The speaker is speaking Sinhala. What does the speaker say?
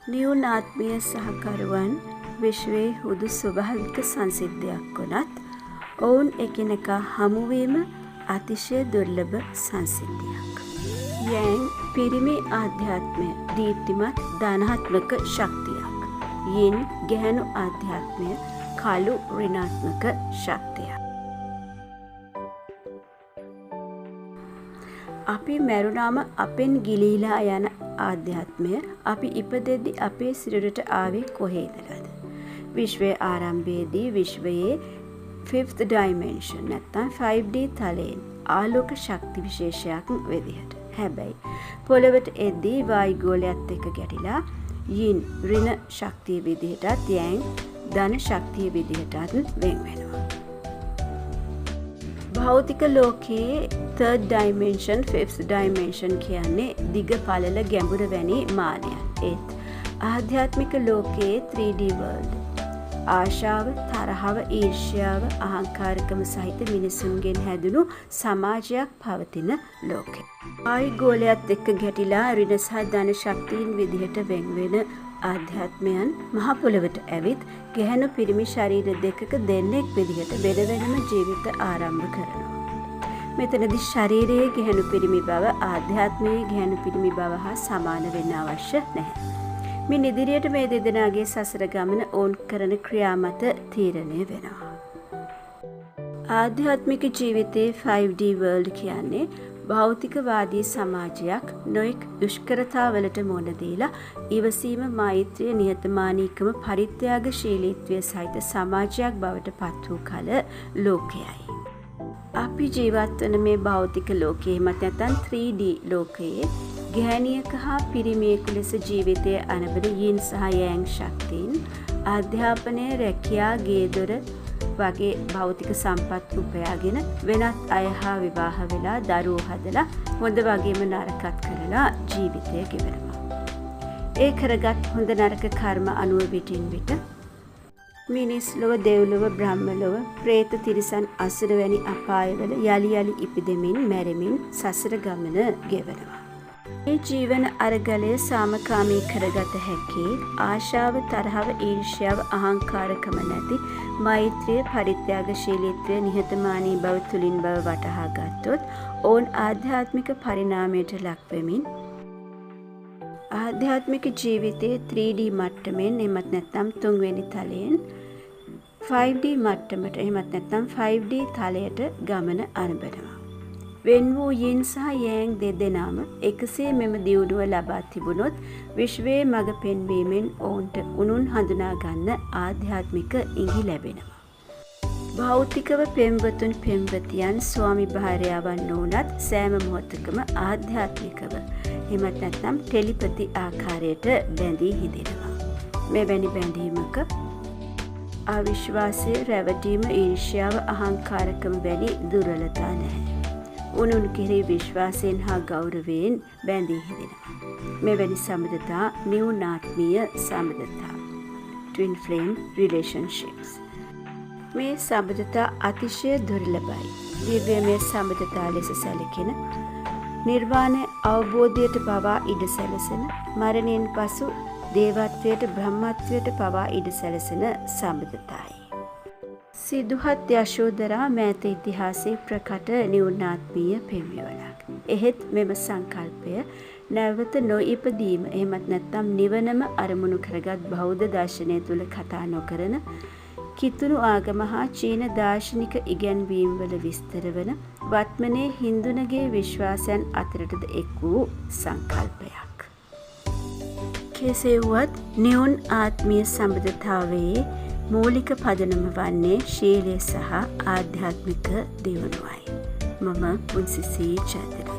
නියුන් ආත්මීය සහකරුවන් විශ්වයේ හුදු ස්වභාවික සංසිද්ධියක් වුණත් ඔවුන් එකිනෙකා හමුවීම අතිශය දුර්ලභ සංසිද්ධියක්. යෑන් පිරිමි ආධ්‍යාත්මය දීප්තිමත් ධනාත්මක ශක්තියක්. යින් ගැහැණු ආධ්‍යාත්මය කළු ඍණාත්මක ශක්තියක්. අපි මැරුණාම අපෙන් ගිලීලා යන ආධ්‍යාත්මය අපි ඉපදෙද්දි අපේ සිරුරට ආවේ කොහේදලද? විශ්වයේ ආරම්භයේදී විශ්වයේ 5th dimension නැත්නම් 5D තලයෙන් ආලෝක ශක්ති විශේෂයක් විදිහට. හැබැයි පොළවට එද්දී වායුගෝලයත් එක්ක ගැටිලා යින් ඍණ ශක්තිය විදිහටත් යෑන් ධන ශක්තිය විදිහටත් වෙන් වෙනවා. භෞතික ලෝකයේ 3rd dimension 5th dimension කියන්නේ දිග පළල ගැඹුර වැනි මානයක්. ඒත් ආධ්‍යාත්මික ලෝකයේ 3D world ආශාව, තරහව, ඊර්ෂ්‍යාව, අහංකාරකම සහිත මිනිසුන්ගෙන් හැදුණු සමාජයක් පවතින ලෝකය. වායුගෝලයත් එක්ක ගැටිලා ඍණ සහ ධන ශක්තියින් විදිහට වෙන් වෙන ආධ්‍යාත්මයන් මහ පොළවට ඇවිත් ගැහැණු පිරිමි ශරීර දෙකක දෙන්නෙක් විදිහට වෙන වෙනම ජීවිත ආරම්භ කරනවා. මෙතනදී ශරීරයේ ගැහැණු පිරිමි බව ආධ්‍යාත්මයේ ගැහැණු පිරිමි බව හා සමාන වෙන්න අවශ්‍ය නැහැ. මින් ඉදිරියට මේ දෙදෙනාගේ සසර ගමන ඔවුන් කරන ක්‍රියා මත තීරණය වෙනවා. ආධ්‍යාත්මික ජීවිතයේ 5D world කියන්නේ භෞතිකවාදී සමාජයක් නොයෙක් දුෂ්කරතාවලට මුහුණ දීලා ඉවසීම, මෛත්‍රිය, නිහතමානීකම, පරිත්‍යාගශීලීත්වය සහිත සමාජයක් බවට පත් වූ කල ලෝකයයි. අපි ජීවත් වන මේ භෞතික ලෝකයේ මත නැත්නම් 3D ලෝකයේ ගැහැණියක හා පිරිමියෙකු ලෙස ජීවිතය අනබන යින් සහ යෑන් ශක්තියින් අධ්‍යාපනය, රැකියා, ගේදොර වගේ භෞතික සම්පත් උපයාගෙන වෙනත් අය හා විවාහ වෙලා දරුවෝ හදලා හොඳ වගේම නරකත් කරලා ජීවිතය ගෙවනවා. ඒ කරගත් හොඳ නරක කර්ම අනුව විටින් විට මිනිස් ලොව, දෙව්ලොව, බ්‍රහ්ම ලොව, പ്രേත, තිරිසන්, අසුර වැනි අපායවල යලි යලි ඉපදෙමින් මැරෙමින් සසර ගමන ගෙවනවා. මේ ජීවන අරගලය සාමකාමී කරගත හැකි ආශාව, තරහව, ඊර්ෂ්‍යාව, අහංකාරකම නැති මෛත්‍රිය, පරිත්‍යාගශීලීත්වය, නිහතමානී බව තුලින් බව වටහා ගත්තොත් ඔවුන් ආධ්‍යාත්මික පරිණාමයට ලක් වෙමින් ආධ්‍යාත්මික ජීවිතයේ 3D මට්ටමෙන් එමත් නැත්නම් 3 වෙනි තලයෙන් 5D මට්ටමට එමත් නැත්නම් 5D තලයට ගමන ආරම්භනවා. වෙන් වූ යින් සහ යෑන් දෙදෙනාම එකසේ මෙම දියුණුව ලබා තිබුණොත් විශ්වයේ මඟ පෙන්වීමෙන් ඔවුන්ට උනුන් හඳුනා ගන්න ආධ්‍යාත්මික ඉඟි ලැබෙනවා. භෞතිකව පෙම්වතුන් පෙම්වතියන් ස්වාමි භාර්යාවන් නොවුනත් සෑම මොහොතකම ආධ්‍යාත්මිකව එමත් නැත්නම් ටෙලිපති ආකාරයට බැඳී හිඳිනවා. මෙවැනි බැඳීමක අවිශ්වාසය, රැවටීම, ඊර්ෂ්‍යාව, අහංකාරකම වැනි දුර්වලතා නැහැ. උනුන් කෙරෙහි විශ්වාසයෙන් හා ගෞරවයෙන් බැඳී හිඳිනවා. මෙවැනි සම්බන්ධතා නියුන් ආත්මීය සම්බන්ධතා twin flame relationships. මේ සම්බන්ධතා අතිශය දුර්ලභයි. දිව්‍යමය සම්බන්ධතා ලෙස සැලකෙන නිර්වාණ අවබෝධයට පවා ඉඩ සැලසෙන, මරණයෙන් පසු දේවත්වයට, බ්‍රහ්මත්වයට පවා ඉඩ සැලසෙන සම්බන්ධතායි. සිදුහත් යශෝදරා මෑත ඉතිහාසයේ ප්‍රකට නිවුනාත්මීය පෙම්යුවලක්. එහෙත් මෙම සංකල්පය නැවත නොඉපදීම එහෙමත් නැත්නම් නිවනම අරමුණු කරගත් බෞද්ධ දර්ශනය තුල කතා නොකරන කිතුණු ආගම හා චීන දාර්ශනික ඉගැන්වීම් වල විස්තර වන වත්මනේ හින්දුනගේ විශ්වාසයන් අතරටද එක් වූ සංකල්පයක්. කෙසේ වුවත් නිවුන් ආත්මීය සම්බන්ධතාවයේ මූලික පදනම වන්නේ ශීලය සහ ආධ්‍යාත්මික දියුණුවයි. මම පුන්සිසී චන්ද්‍ර.